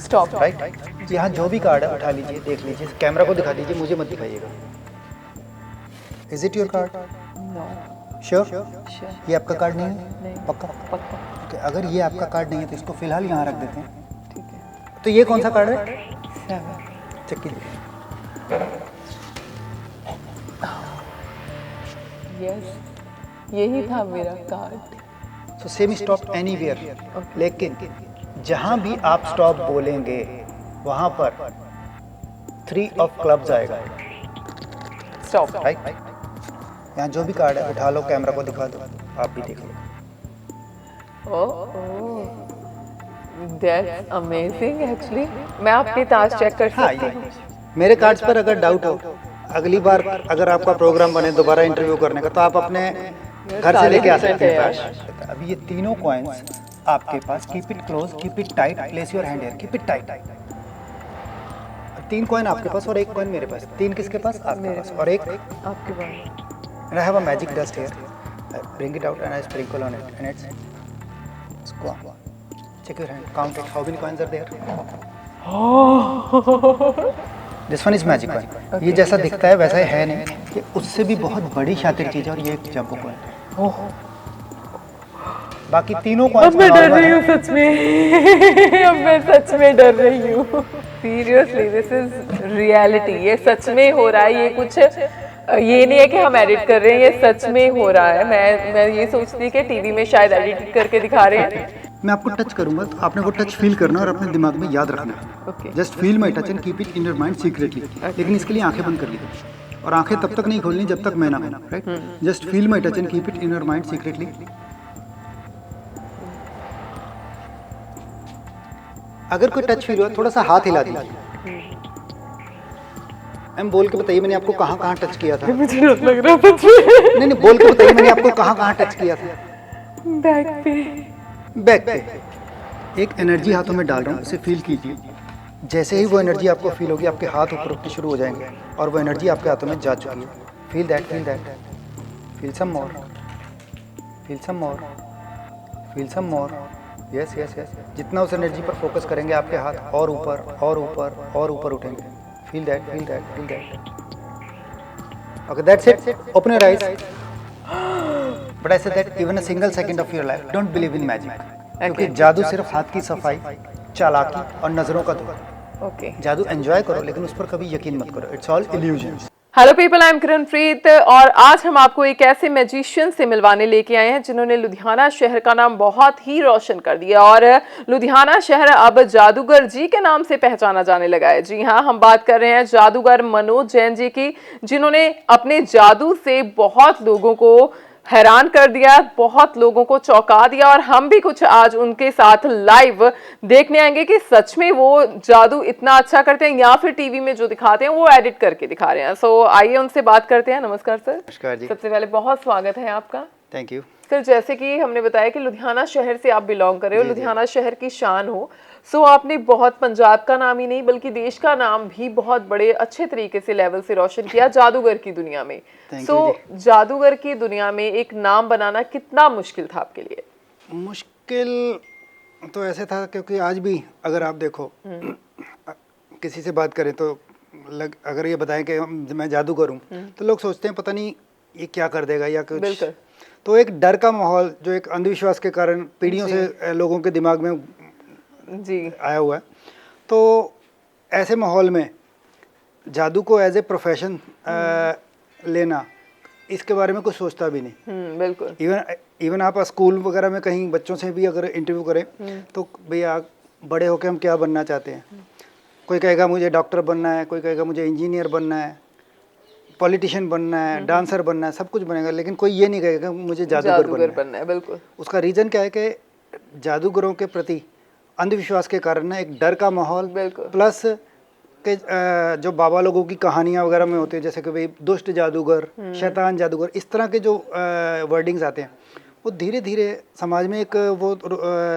Stop. Right. यहाँ जो भी कार्ड है उठा लीजिए, देख लीजिए, कैमरा को दिखा दीजिए, मुझे मत दिखाइएगा। Is it your card? No. Sure? Sure. ये आपका कार्ड नहीं है? नहीं। पक्का? पक्का। ओके, अगर ये आपका कार्ड नहीं है तो इसको फिलहाल यहाँ रख देते हैं। ठीक है। तो ये कौन सा कार्ड है? 7। चेक कीजिए। यस, यही था मेरा कार्ड। सो सेम स्टॉप एनीवेयर, लेकिन जहाँ भी आप स्टॉप बोलेंगे वहाँ पर 3 ऑफ क्लब्स आएगा। स्टॉप। राइट। यहाँ जो भी कार्ड है उठा लो, कैमरा को दिखा दो, आप भी देख लो। That's amazing actually. मैं आपके ताश चेक कर सकती हूँ? मेरे कार्ड्स पर अगर डाउट हो, अगली बार अगर आपका प्रोग्राम बने दोबारा इंटरव्यू करने का, तो आप अपने घर से लेके आ सकते हैं पास। अभी ये तीनों कॉइन्स आपके पास, keep it close, keep it tight, place your hand here, keep it tight. 3 coin आपके पास और 1 कॉइन मेरे पास। 3 किसके पास? आपके पास। और 1 आपके पास। And I have a magic dust here. I bring it out and I sprinkle on it, and it's gone. Check your hand. Count it. How many coins are there? This one is magic coin. ये जैसा दिखता है वैसा है नहीं, ये उससे भी बहुत बड़ी शातिर चीज है, और ये एक जंबो कॉइन। बाकी तीनों कॉइन्स अब मैं डर रही हूँ सच में। अब मैं सच में डर रही हूँ। Seriously this is reality. ये सच में हो रहा है। ये कुछ ये नहीं है कि हम एडिट कर रहे हैं, ये सच में हो रहा है। मैं ये सोचती कि टीवी में शायद एडिट करके दिखा रहे हैं। मैं आपको टच करूंगा तो आपने वो टच फील करना और अपने दिमाग में याद रखना। Just feel my touch and keep it in your mind secretly. लेकिन इसके लिए आंखें बंद कर लीजिए, और आंखें तब तक नहीं खोलनी जब तक मैं ना हूं। Right. Just feel my touch and keep it in your mind secretly. अगर कोई टच फील हुआ थोड़ा सा हाथ हिला दीजिए। मैम बोल के बताइए मैंने आपको कहाँ कहाँ टच किया था? मुझे डर लग रहा है सच में। नहीं बोल के बताइए मैंने आपको कहाँ कहाँ टच किया था? बैक पे। बैक पे। एक एनर्जी हाथों में डाल रहा हूँ, उसे फील कीजिए। जैसे ही वो एनर्जी आपको फील होगी, आपके हाथ ऊपर उठने शुरू हो जाएंगे, और वो एनर्जी आपके हाथों में जा चुकी है। Feel that, feel that, feel some more, feel some more, feel some more. Yes yes yes. जितना उस एनर्जी पर फोकस करेंगे, आपके हाथ और ऊपर और ऊपर और ऊपर उठेंगे। Feel that, feel that, feel that. Okay, that's it. Open your eyes. But I said that even a single second of your life, don't believe in magic. क्योंकि जादू सिर्फ हाथ की सफाई, चालाकी और नजरों का धोखा। ओके। जादू एंजॉय करो, लेकिन उस पर कभी यकीन मत करो। It's all illusion. Hello people, I am Kiranpreet, और आज हम आपको एक ऐसे मैजिशियन से मिलवाने लेके आए हैं जिन्होंने लुधियाना शहर का नाम बहुत ही रोशन कर दिया, और लुधियाना शहर अब जादूगर जी के नाम से पहचाना जाने लगा है। जी हाँ, हम बात कर रहे हैं जादूगर मनोज जैन जी की, जिन्होंने अपने जादू से बहुत लोगों को हैरान कर दिया, बहुत लोगों को चौंका दिया, और हम भी कुछ आज उनके साथ लाइव देखने आएंगे कि सच में वो जादू इतना अच्छा करते हैं या फिर टीवी में जो दिखाते हैं वो एडिट करके दिखा रहे हैं। सो आइए उनसे बात करते हैं। नमस्कार सर। नमस्कार जी। सबसे पहले बहुत स्वागत है आपका। Thank you sir. जैसे कि हमने बताया कि लुधियाना शहर से आप बिलोंग कर रहे हो, लुधियाना शहर की शान हो। सो आपने बहुत पंजाब का नाम ही नहीं बल्कि देश का नाम भी बहुत बड़े अच्छे तरीके से लेवल से रोशन किया जादूगर की दुनिया में। सो जादूगर की दुनिया में एक नाम बनाना कितना मुश्किल था आपके लिए? मुश्किल तो ऐसे था क्योंकि आज भी अगर आप देखो किसी से बात करें तो अगर ये बताएं कि मैं जादूगर हूँ, तो लोग सोचते हैं पता नहीं ये क्या कर देगा या कुछ। तो एक डर का माहौल जो एक अंधविश्वास के कारण पीढ़ियों से लोगों के दिमाग में जी आया हुआ है, तो ऐसे माहौल में जादू को एज ए प्रोफेशन लेना, इसके बारे में कुछ सोचता भी नहीं। बिल्कुल। इवन आप स्कूल वगैरह में कहीं बच्चों से भी अगर इंटरव्यू करें तो भैया बड़े होकर हम क्या बनना चाहते हैं, कोई कहेगा मुझे डॉक्टर बनना है, कोई कहेगा मुझे इंजीनियर बनना है, पॉलिटिशियन बनना है, डांसर बनना है, सब कुछ बनेगा, लेकिन कोई ये नहीं कहेगा मुझे जादूगर बनना है। बिल्कुल। उसका रीज़न क्या है कि जादूगरों के प्रति अंधविश्वास के कारण ना एक डर का माहौल, प्लस के जो बाबा लोगों की कहानियाँ वगैरह में होती है, जैसे कि भाई दुष्ट जादूगर, शैतान जादूगर, इस तरह के जो वर्डिंग्स आते हैं, वो धीरे धीरे समाज में एक वो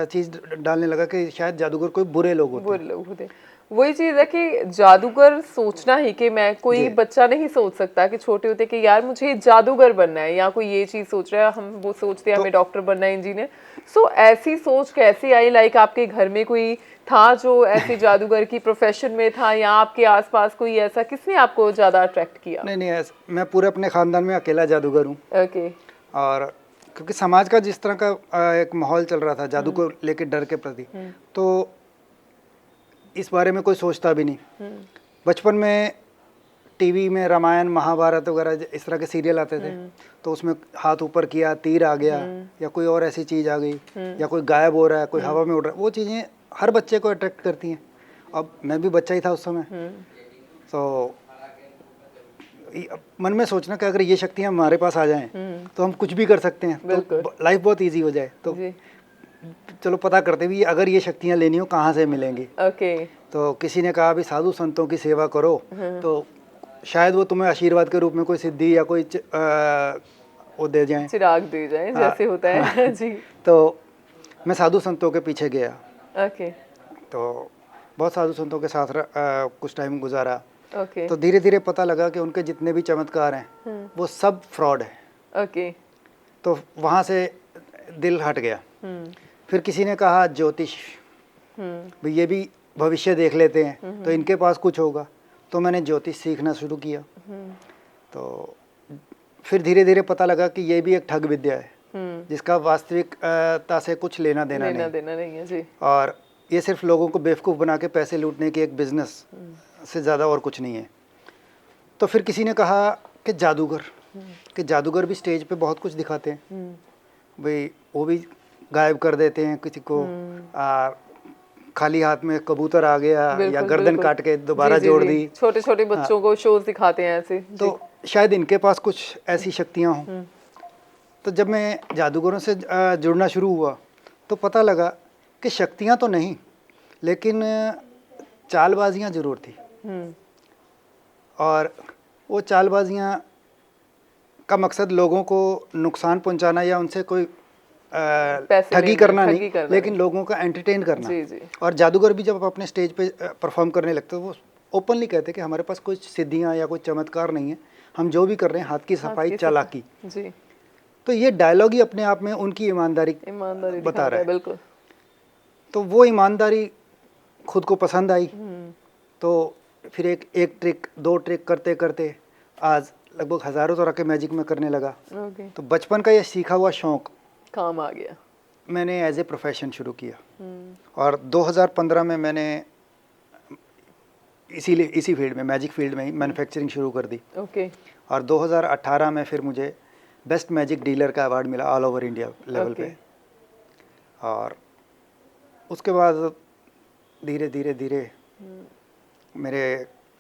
चीज़ डालने लगा कि शायद जादूगर कोई बुरे लोग होते हैं। बुरे लोग होते हैं। वही चीज है कि जादूगर सोचना ही कि मैं, कोई बच्चा नहीं सोच सकता कि छोटे होते कि यार मुझे जादूगर बनना है, या कोई ये चीज सोच रहा है, हम वो सोचते हैं हमें डॉक्टर बनना है, इंजीनियर। सो ऐसी सोच कैसे आई? लाइक आपके घर में कोई था जो ऐसे जादूगर की प्रोफेशन में था, या आपके आसपास कोई ऐसा, किसने आपको ज्यादा अट्रैक्ट किया? नहीं नहीं, मैं पूरे अपने ख़ानदान में अकेला जादूगर हूँ। ओके। और क्योंकि समाज का जिस तरह का एक माहौल चल रहा था जादू को लेकर, डर के प्रति, तो इस बारे में कोई सोचता भी नहीं। बचपन में टीवी में रामायण महाभारत वगैरह इस तरह के सीरियल आते थे, तो उसमें हाथ ऊपर किया तीर आ गया, या कोई और ऐसी चीज़ आ गई, या कोई गायब हो रहा है, कोई हवा में उड़ रहा है, वो चीज़ें हर बच्चे को अट्रैक्ट करती हैं। अब मैं भी बच्चा ही था उस समय, तो मन में सोचना कि अगर ये शक्तियाँ हमारे पास आ जाएं तो हम कुछ भी कर सकते हैं, तो लाइफ बहुत इजी हो जाए। तो चलो पता करते भी अगर ये शक्तियाँ लेनी हो कहाँ से मिलेंगी। ओके। तो किसी ने कहा भी साधु संतों की सेवा करो, तो शायद वो तुम्हें आशीर्वाद के रूप में कोई सिद्धि या कोई वो दे जाएं, चिराग दे जाएं, जैसे होता है। जी। तो मैं साधु संतों के पीछे गया। ओके। तो बहुत साधु संतों के साथ कुछ टाइम गुजारा। ओके। तो धीरे धीरे पता लगा कि उनके जितने भी चमत्कार हैं वो सब फ्रॉड है। ओके। तो वहाँ से दिल हट गया। फिर किसी ने कहा ज्योतिष, भाई ये भी भविष्य देख लेते हैं, तो इनके पास कुछ होगा। तो मैंने ज्योतिष सीखना शुरू किया। तो फिर धीरे धीरे पता लगा कि ये भी एक ठग विद्या है, जिसका वास्तविकता से कुछ लेना देना नहीं है। जी। और ये सिर्फ लोगों को बेवकूफ़ बना के पैसे लूटने की एक बिजनेस से ज़्यादा और कुछ नहीं है। तो फिर किसी ने कहा कि जादूगर भी स्टेज पे बहुत कुछ दिखाते हैं, भाई वो भी गायब कर देते हैं किसी को, खाली हाथ में कबूतर आ गया या गर्दन काट के दोबारा जोड़ दी। छोटे छोटे बच्चों को शोज दिखाते हैं ऐसे। तो शायद इनके पास कुछ ऐसी शक्तियाँ हों। तो जब मैं जादूगरों से जुड़ना शुरू हुआ तो पता लगा कि शक्तियाँ तो नहीं, लेकिन चालबाजियाँ ज़रूर थी। और वो चालबाजियाँ का मकसद लोगों को नुकसान पहुंचाना या उनसे कोई ठगी करना नहीं, लेकिन लोगों का एंटरटेन करना। जी। और जादूगर भी जब अपने स्टेज पे परफॉर्म करने लगते तो वो ओपनली कहते कि हमारे पास कुछ सिद्धियाँ या कोई चमत्कार नहीं है, हम जो भी कर रहे हैं हाथ की सफाई, चालाकी। जी। तो ये डायलॉग ही अपने आप में उनकी ईमानदारी बता रहा है। बिल्कुल। तो वो ईमानदारी खुद को पसंद आई। तो फिर एक ट्रिक, दो ट्रिक करते करते आज लगभग हज़ारों तरह के मैजिक में करने लगा। तो बचपन का ये सीखा हुआ शौक काम आ गया, मैंने एज ए प्रोफेशन शुरू किया। और 2015 में मैंने इसी फील्ड में, मैजिक फील्ड में ही मैन्युफैक्चरिंग शुरू कर दी। ओके। और 2018 में फिर मुझे बेस्ट मैजिक डीलर का अवार्ड मिला ऑल ओवर इंडिया लेवल पे। और उसके बाद धीरे धीरे मेरे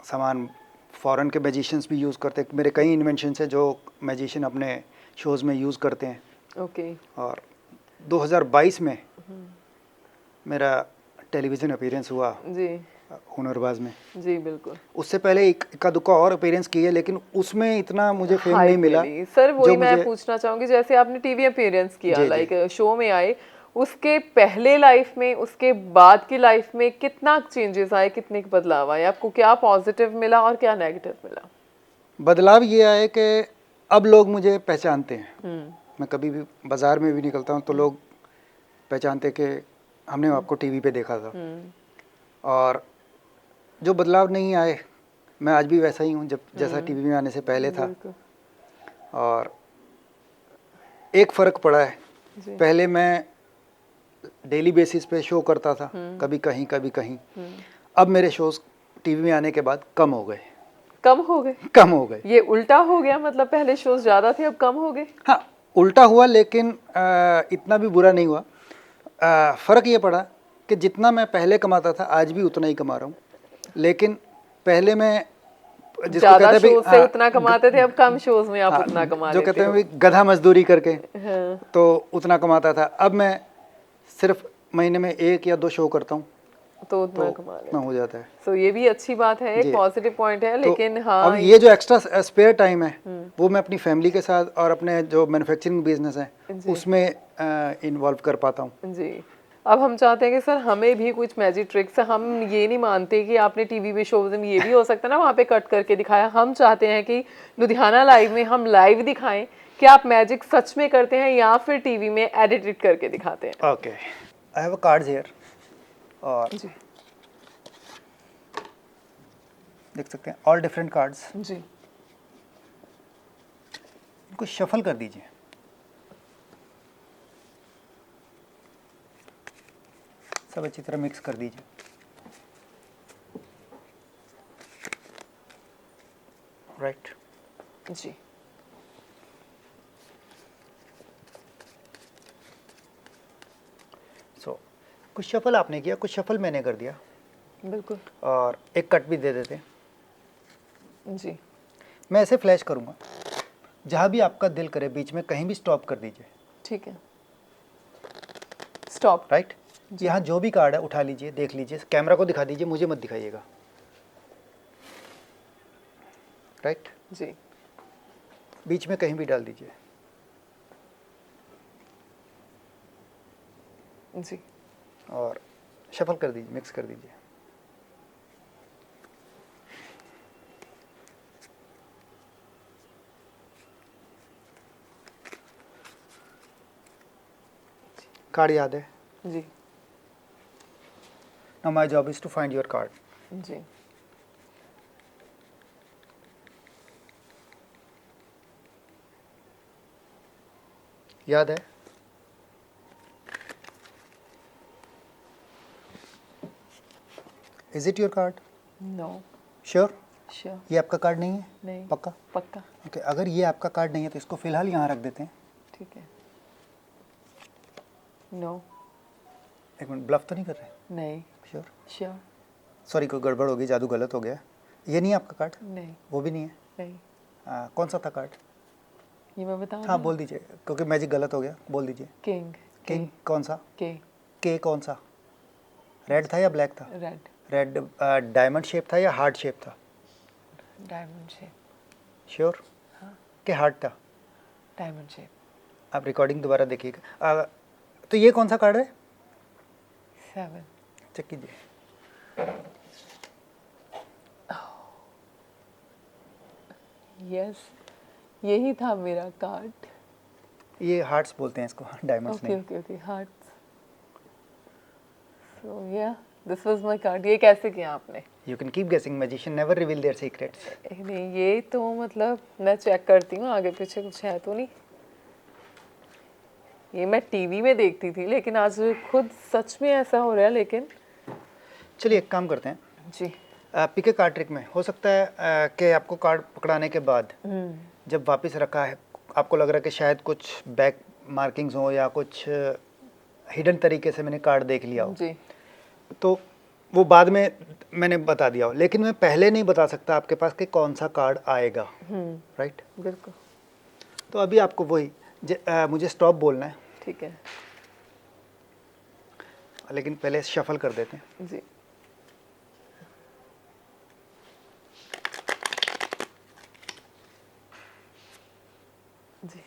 सामान फॉरेन के मैजिशियंस भी यूज़ करते हैं। मेरे कई इन्वेंशंस है जो मैजिशियन अपने शोज़ में यूज़ करते हैं। ओके। और 2022 में मेरा टेलीविज़न अपीयरेंस हुआ जी, हुनरबाज में। जी बिल्कुल। उससे पहले इक्का दुक्का और अपीयरेंस किए, लेकिन उसमें इतना मुझे फेम नहीं मिला। सर वही मैं पूछना चाहूँगी, जैसे आपने टीवी अपीयरेंस किया, लाइक शो में आए, उसके पहले लाइफ में, उसके बाद की लाइफ में कितना चेंजेस आए, कितने बदलाव आए? आपको क्या पॉजिटिव मिला और क्या नेगेटिव मिला? बदलाव ये आए कि अब लोग मुझे पहचानते हैं। मैं कभी भी बाज़ार में भी निकलता हूँ तो लोग पहचानते कि हमने आपको टीवी पे देखा था। और जो बदलाव नहीं आए, मैं आज भी वैसा ही हूँ जैसा टीवी में आने से पहले था। और एक फ़र्क पड़ा है, पहले मैं डेली बेसिस पे शो करता था, कभी कहीं। अब मेरे शोज़ टीवी में आने के बाद कम हो गए। कम हो गए। ये उल्टा हो गया, मतलब पहले शोज़ ज़्यादा थे अब कम हो गए? हाँ, उल्टा हुआ, लेकिन इतना भी बुरा नहीं हुआ। फ़र्क ये पड़ा कि जितना मैं पहले कमाता था आज भी उतना ही कमा रहा हूँ। लेकिन पहले मैं ज़्यादा शोज़ से उतना कमाते थे, अब कम शोज़ में आप उतना कमा लेते हो। जो कहते हैं गधा मजदूरी करके, तो उतना कमाता था। अब मैं सिर्फ महीने में 1 या 2 शो करता हूँ, तो उतना तो कमा उतना लें। हो जाता है। सो ये भी अच्छी बात है, एक जी। पॉजिटिव पॉइंट है, तो लेकिन हाँ अब ये जो एक्स्ट्रा स्पेयर टाइम है वो मैं अपनी फैमिली के साथ और अपने जो मैन्युफैक्चरिंग बिजनेस है जी। उसमें इन्वॉल्व कर पाता हूँ। जी। अब हम चाहते हैं कि सर हमें भी कुछ मैजिक ट्रिक्स, हम ये नहीं मानते कि आपने टीवी पे शोज में ये भी हो सकता है ना वहाँ पे कट करके दिखाया, हम चाहते हैं कि लुधियाना लाइव में हम लाइव दिखाएं कि आप मैजिक सच में करते हैं या फिर टीवी में एडिटेड करके दिखाते हैं। Okay, I have a cards here और जी। देख सकते हैं ऑल डिफरेंट कार्ड्स। जी। इनको शफल कर दीजिए। सब अच्छी तरह मिक्स कर दीजिए। राइट। जी। सो कुछ शफल आपने किया, कुछ शफल मैंने कर दिया बिल्कुल। और एक कट भी दे देते हैं। जी। मैं ऐसे फ्लैश करूँगा, जहाँ भी आपका दिल करे बीच में कहीं भी स्टॉप कर दीजिए। ठीक है, स्टॉप। राइट। यहाँ जो भी कार्ड है उठा लीजिए, देख लीजिए, कैमरा को दिखा दीजिए, मुझे मत दिखाइएगा। राइट। जी। बीच में कहीं भी डाल दीजिए। जी। और शफल कर दीजिए, मिक्स कर दीजिए। कार्ड याद है? जी। Now my job is to find your card. जी। याद है? Is it your card? No. Sure? Sure. ये आपका कार्ड नहीं है? नहीं। पक्का? पक्का। ओके, अगर ये आपका कार्ड नहीं है तो इसको फिलहाल यहाँ रख देते हैं। ठीक है। नो। एक मिनट, ब्लफ तो नहीं कर रहे? नहीं। श्योर? श्योर। सॉरी, कोई गड़बड़ होगी, जादू गलत हो गया। ये नहीं है आपका कार्ड? नहीं। वो भी नहीं है? नहीं। कौन सा था कार्ड? ये मैं बताऊँ? हाँ बोल दीजिए, क्योंकि मैजिक गलत हो गया, बोल दीजिए। किंग। किंग कौन सा? के। के कौन सा? रेड था या ब्लैक था? रेड। रेड डायमंड शेप था या हार्ट शेप था? Diamond shape. श्योर? हाँ। के हार्ट था? Diamond shape. आप रिकॉर्डिंग दोबारा देखिएगा। तो ये कौन सा कार्ड है? 7। चेक कीजिए। यस, यही था मेरा कार्ड। ये हार्ट्स बोलते हैं इसको, डायमंड्स ओके नहीं। Okay okay, hearts. So yeah this was my card. ये कैसे किया आपने? You can keep guessing, magician never reveal their secrets. नहीं, ये तो मतलब मैं चेक करती हूँ आगे पीछे कुछ है तो नहीं। ये मैं टीवी में देखती थी, लेकिन आज खुद सच में ऐसा हो रहा है। लेकिन चलिए एक काम करते हैं, जी। पिके कार्ड ट्रिक में हो सकता है कि आपको कार्ड पकड़ाने के बाद जब वापस रखा है आपको लग रहा है कि शायद कुछ बैक मार्किंग्स हो या कुछ हिडन तरीके से मैंने कार्ड देख लिया हो, जी। तो वो बाद में मैंने बता दिया हो, लेकिन मैं पहले नहीं बता सकता आपके पास कि कौन सा कार्ड आएगा। राइट। बिल्कुल। तो अभी आपको वही मुझे स्टॉप बोलना है, ठीक है। लेकिन पहले शफल कर देते हैं। जी। जी।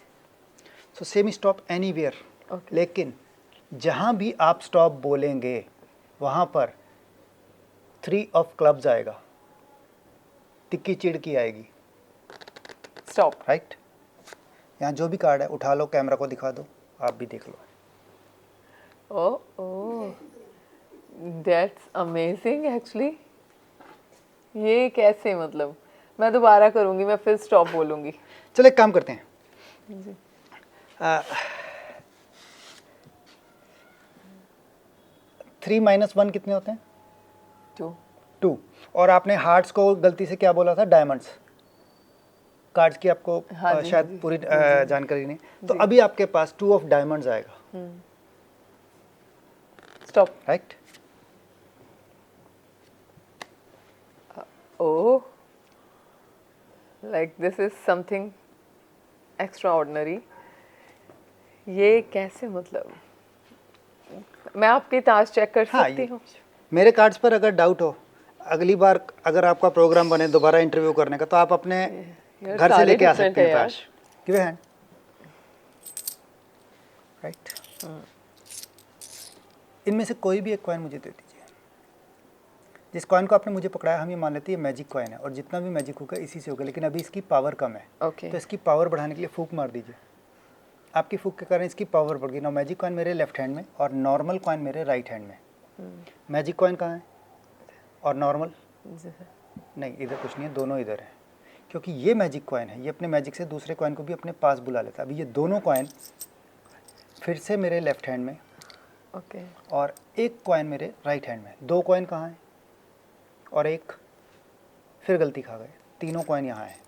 So same stop anywhere, okay. लेकिन जहाँ भी आप स्टॉप बोलेंगे वहाँ पर 3 ऑफ क्लब्स आएगा, टिक्की चिड़की आएगी। स्टॉप। राइट। यहाँ जो भी कार्ड है उठा लो, कैमरा को दिखा दो, आप भी देख लो। ओह ओह, दैट्स अमेजिंग एक्चुअली। ये कैसे, मतलब मैं दोबारा करूँगी, मैं फिर स्टॉप बोलूँगी। चलो एक काम करते हैं, जी। 3 - 1 कितने होते हैं? 2। 2। और आपने हार्ट्स को गलती से क्या बोला था? डायमंड्स। कार्ड्स की आपको हाँ जी, शायद हाँ जी, पूरी जी। जानकारी नहीं, तो जी। अभी आपके पास 2 ऑफ डायमंड्स आएगा। Stop. Right. Oh, like this is something extraordinary. ये कैसे, मतलब मैं आपकी ताश चेक कर हाँ, सकती हूँ? मेरे कार्ड्स पर अगर डाउट हो, अगली बार अगर आपका प्रोग्राम बने दोबारा इंटरव्यू करने का, तो आप अपने यार, घर से सारे लेके आ different सकते हैं है यार। पास। Give hand, right. इनमें से कोई भी एक कॉइन मुझे दे दीजिए। जिस कॉइन को आपने मुझे पकड़ाया, हम ये मान लेते हैं मैजिक कॉइन है और जितना भी मैजिक होगा इसी से होगा, लेकिन अभी इसकी पावर कम है। ओके तो इसकी पावर बढ़ाने के लिए फूंक मार दीजिए। आपकी फूंक के कारण इसकी पावर बढ़ गई। ना मैजिक कॉइन मेरे लेफ्ट हैंड में और नॉर्मल कॉइन मेरे राइट हैंड में। मैजिक कॉइन कहाँ है और नॉर्मल? नहीं, इधर कुछ नहीं है, दोनों इधर हैं। क्योंकि ये मैजिक कॉइन है, ये अपने मैजिक से दूसरे कॉइन को भी अपने पास बुला लेता है। अभी ये दोनों कॉइन फिर से मेरे लेफ्ट हैंड में ओके और एक कॉइन मेरे राइट हैंड में। दो कॉइन कहाँ हैं और एक, फिर गलती खा गए, तीनों कॉइन यहाँ हैं।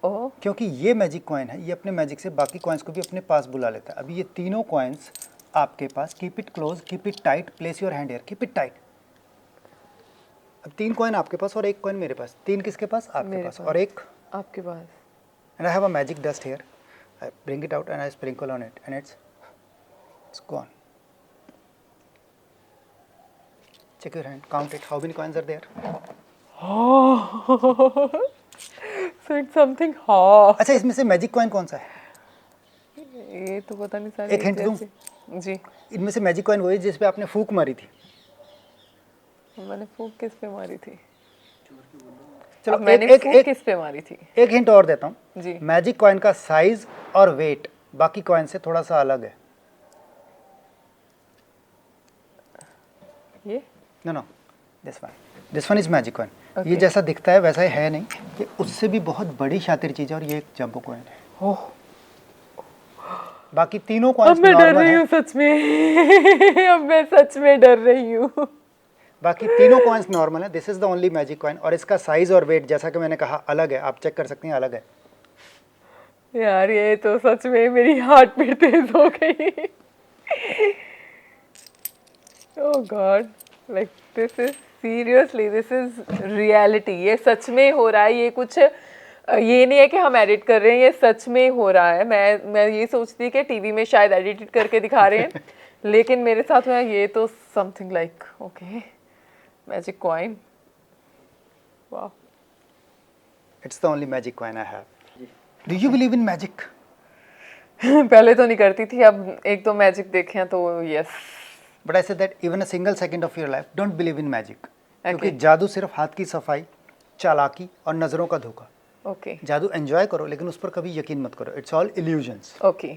ओ क्योंकि ये मैजिक कॉइन है, ये अपने मैजिक से बाकी कॉइन्स को भी अपने पास बुला लेता है। अभी ये तीनों कॉइन्स आपके पास, keep it close, keep it tight, place your hand here, keep it tight. अब 3 कॉइन आपके पास और 1 कॉइन मेरे पास। 3 किसके पास? आपके मेरे पास। पास। और 1 आपके पास। and I have a magic dust here. I bring it out and I sprinkle on it and it's gone. Check your hand, count it. How many coins are there? So it's something hot. अच्छा, इसमें से magic coin कौन सा है? ये तो पता नहीं सारे एक hint दूं? जैसे। जी, इनमें से मैजिक कॉइन वही जिस पे आपने फूंक मारी थी। मैंने फूंक किस पे मारी थी? चलो अब मैंने एक फूंक एक किस पे मारी थी? एक हिंट और देता हूँ। जी। मैजिक कॉइन का साइज और वेट बाकी कॉइन से थोड़ा सा अलग है। ये no, this one is magic coin. ये जैसा दिखता है वैसा ही है नहीं, ये उससे भी बहुत बड़ी शातिर चीज है और ये एक जंबो कॉइन है। ओह, बाकी तीनों अब कॉइन्स मैं डर नॉर्मल रही हैं। हूँ सच में। अब मैं सच में डर रही हूँ। बाकी तीनों कॉइन्स नॉर्मल है। This is the only magic coin और इसका साइज और वेट जैसा कि मैंने कहा अलग है। आप चेक कर सकते हैं, अलग है। यार ये तो सच में मेरी हार्ट बीट तेज हो गई। Oh God, like this is seriously, this is reality. ये सच में हो रहा है। ये कुछ ये नहीं है कि हम एडिट कर रहे हैं, ये सच में हो रहा है। मैं ये सोचती कि टीवी में शायद एडिट करके दिखा रहे हैं, लेकिन मेरे साथ में ये तो something like okay magic coin. वाह, it's the only magic coin I have. Do you believe in magic? पहले तो नहीं करती थी, अब एक दो मैजिक देखे हैं तो yes. But I say that even a single second of your life don't believe in magic. क्योंकि जादू सिर्फ हाथ की सफाई, चालाकी और नजरों का धोखा। ओके जादू एंजॉय करो लेकिन उस पर कभी यकीन मत करो। It's all illusions. Okay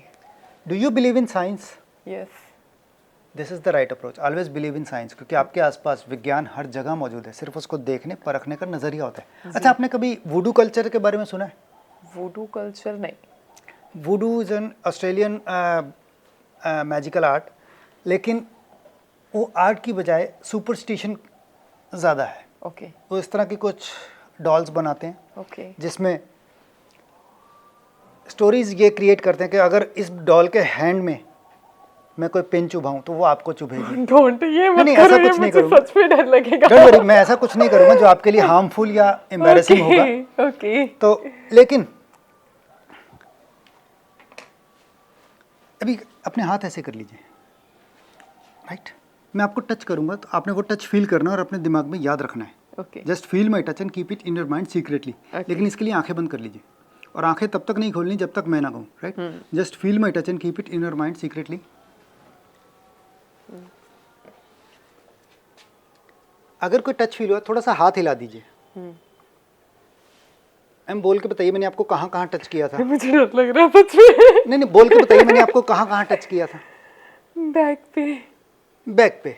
do you believe in science? Yes. This is the right approach. Always believe in science, क्योंकि आपके आसपास विज्ञान हर जगह मौजूद है, सिर्फ उसको देखने परखने का नजरिया होता है। अच्छा, आपने कभी वुडू कल्चर के बारे में सुना है? वुडू कल्चर नहीं। वुडू is an Australian magical art, लेकिन वो आर्ट की बजाय सुपरस्टिशन ज़्यादा है। ओके वो इस तरह की कुछ डॉल्स बनाते हैं ओके जिसमें स्टोरीज ये क्रिएट करते हैं कि अगर इस डॉल के हैंड में मैं कोई पेन चुभाऊं तो वो आपको चुभेगी। डोंट, ये मत नहीं, करो, ऐसा ये कुछ नहीं मुझे करूंगा। सच में डर लगेगा। डोंट वरी, मैं ऐसा कुछ नहीं करूंगा जो आपके लिए हार्मफुल या एम्बैरेसिंग होगा। ओके तो लेकिन अभी अपने हाथ ऐसे कर लीजिए, राइट। मैं आपको टच करूंगा तो आपने वो टच फील करना है और अपने दिमाग में याद रखना है। Okay just feel my touch and keep it in your mind secretly. लेकिन इसके लिए आंखें बंद कर लीजिए और आंखें तब तक नहीं खोलनी जब तक मैं ना कहूँ, right. Just feel my touch and keep it in your mind secretly. अगर कोई टच फील हुआ थोड़ा सा हाथ हिला दीजिए। एम बोल के बताइए मैंने आपको कहाँ कहाँ टच किया था। मुझे डर लग रहा है सच में। नहीं बोल के बताइए मैंने आपको कहाँ कहाँ टच किया था। बैक पे। बैक पे।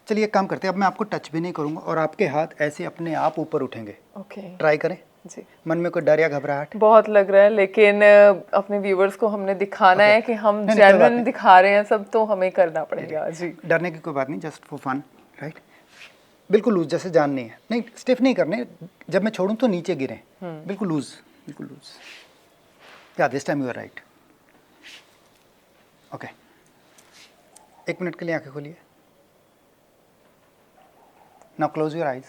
चलिए एक काम करते हैं, अब मैं आपको टच भी नहीं करूंगा और आपके हाथ ऐसे अपने आप ऊपर उठेंगे। ओके ट्राई करें। जी। मन में कोई डर या घबराहट? बहुत लग रहा है, लेकिन अपने व्यूवर्स को हमने दिखाना है कि हम नहीं, कोई बात जेन्युइन नहीं। दिखा रहे हैं सब, तो हमें करना पड़ेगा। जी। डरने की कोई बात नहीं, जस्ट फॉर फन, राइट। बिल्कुल लूज, जैसे जान नहीं है, नहीं स्टिफ नहीं करने। जब मैं छोड़ूं तो नीचे गिरें, बिल्कुल लूज, बिल्कुल लूज। या this time you are right. Okay, 1 minute के लिए आंखें खोलिए। Now close your eyes.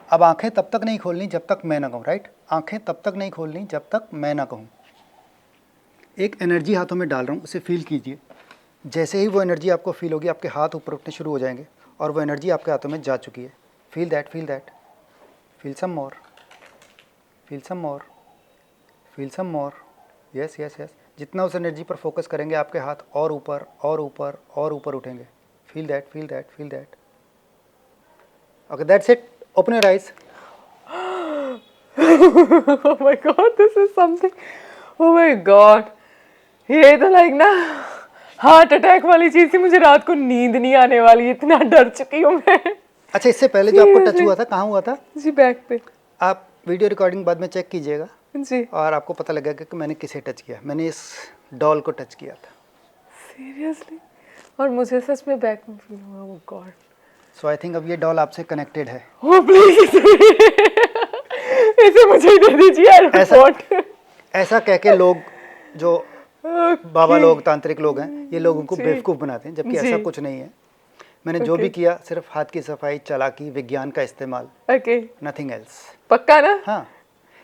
अब आंखें तब तक नहीं खोलनी जब तक मैं ना कहूँ, राइट। आंखें तब तक नहीं खोलनी जब तक मैं ना कहूँ। एक एनर्जी हाथों में डाल रहा हूँ, उसे फील कीजिए। जैसे ही वो एनर्जी आपको फील होगी आपके हाथ ऊपर उठने शुरू हो जाएंगे और वो एनर्जी आपके हाथों में जा चुकी है। Feel that, feel that, feel some more, feel some more, feel some more. Yes yes yes. जितना उस एनर्जी पर फोकस करेंगे आपके हाथ और ऊपर और ऊपर और ऊपर उठेंगे। Feel that, feel that, feel that. Okay, that's it. Open your eyes. Oh my God, this is something. Oh my God. ये तो लाइक ना हार्ट अटैक वाली चीज थी। मुझे रात को नींद नहीं आने वाली, इतना डर चुकी हूँ मैं। अच्छा, इससे पहले जो आपको टच हुआ था कहाँ हुआ था? जी, बैक पे। आप वीडियो रिकॉर्डिंग बाद में चेक कीजिएगा जी, और आपको पता लगेगा कि मैंने किसे टच किया। मैंने इस डॉल को टच किया था। सीरियसली। और मुझे सच में बैक में फील हुआ। ओह गॉड। सो आई थिंक अब ये डॉल आपसे कनेक्टेड है। ओह प्लीज, इसे मुझे ही दे दीजिए। I don't want. ऐसा कह के लोग जो बाबा लोग, तांत्रिक लोग हैं, ये लोगों को जी। बेवकूफ़ बनाते हैं, जबकि जी। ऐसा कुछ नहीं है। मैंने जो भी किया सिर्फ हाथ की सफाई, चालाकी, विज्ञान का इस्तेमाल, ओके, नथिंग एल्स। पक्का ना? हाँ,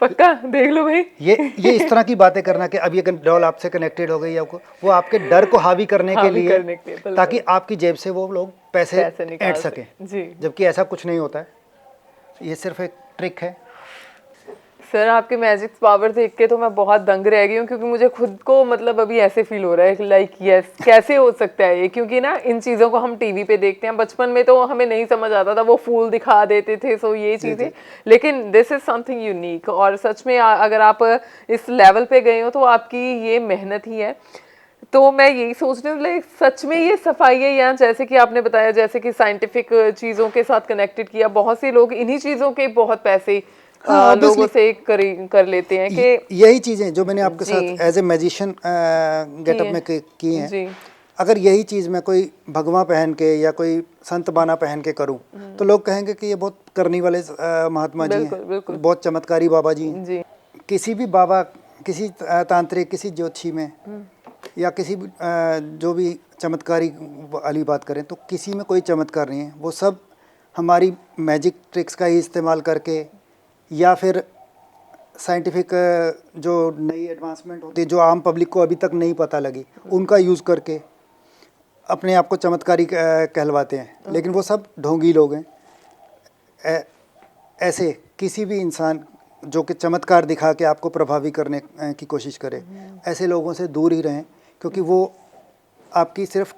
पक्का देख लो भाई। ये इस तरह की बातें करना कि अब ये डॉल आपसे कनेक्टेड हो गई है, आपको वो आपके डर को हावी करने के हावी लिए, करने के लिए, बिल्कुल। ताकि आपकी जेब से वो लोग पैसे निकाल ऐंठ सकें। जी। जबकि ऐसा कुछ नहीं होता है, ये सिर्फ एक ट्रिक है। सर, आपके मैजिक पावर देख के तो मैं बहुत दंग रह गई हूँ, क्योंकि मुझे खुद को मतलब अभी ऐसे फील हो रहा है लाइक यस, कैसे हो सकता है ये? क्योंकि ना इन चीज़ों को हम टीवी पे देखते हैं, बचपन में तो हमें नहीं समझ आता था, वो फूल दिखा देते थे, सो ये चीज़ें। लेकिन दिस इज़ समथिंग यूनिक, और सच में अगर आप इस लेवल पे गए हो तो आपकी ये मेहनत ही है। तो मैं यही सोच रही हूँ लाइक सच में ये सफाई है, या जैसे कि आपने बताया, जैसे कि साइंटिफिक चीज़ों के साथ कनेक्टेड किया, बहुत से लोग इन्हीं चीज़ों के बहुत पैसे हाँ, लोगों से कर लेते हैं कि यही चीज़ें जो मैंने आपके जी। साथ एज ए मैजिशियन गेटअप में की हैं, जी, अगर यही चीज़ मैं कोई भगवा पहन के या कोई संत बाना पहन के करूं, तो लोग कहेंगे कि ये बहुत करनी वाले महात्मा जी बिल्कुल, बिल्कुल। हैं, बहुत चमत्कारी बाबा जी हैं। जी, किसी भी बाबा, किसी तांत्रिक, किसी ज्योतिषी में या किसी भी जो भी चमत्कारी वाली बात करें, तो किसी में कोई चमत्कार नहीं है। वो सब हमारी मैजिक ट्रिक्स का ही इस्तेमाल करके, या फिर साइंटिफिक जो नई एडवांसमेंट होती है जो आम पब्लिक को अभी तक नहीं पता लगी, उनका यूज़ करके अपने आप को चमत्कारी कहलवाते हैं। लेकिन वो सब ढोंगी लोग हैं। ऐसे किसी भी इंसान जो कि चमत्कार दिखा के आपको प्रभावी करने की कोशिश करे, ऐसे लोगों से दूर ही रहें, क्योंकि वो आपकी सिर्फ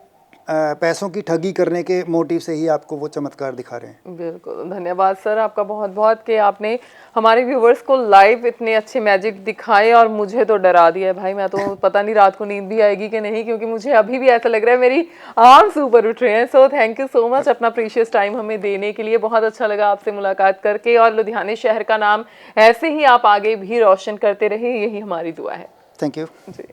पैसों की ठगी करने के मोटिव से ही आपको वो चमत्कार दिखा रहे हैं। बिल्कुल। धन्यवाद सर आपका बहुत बहुत कि आपने हमारे व्यूवर्स को लाइव इतने अच्छे मैजिक दिखाए, और मुझे तो डरा दिया है भाई। मैं तो पता नहीं रात को नींद भी आएगी कि नहीं, क्योंकि मुझे अभी भी ऐसा लग रहा है मेरी आर्म्स ऊपर उठ रहे हैं। So thank you so much अपना प्रीशियस टाइम हमें देने के लिए। बहुत अच्छा लगा आपसे मुलाकात करके, और लुधियाना शहर का नाम ऐसे ही आप आगे भी रोशन करते रहे, यही हमारी दुआ है। Thank you. जी।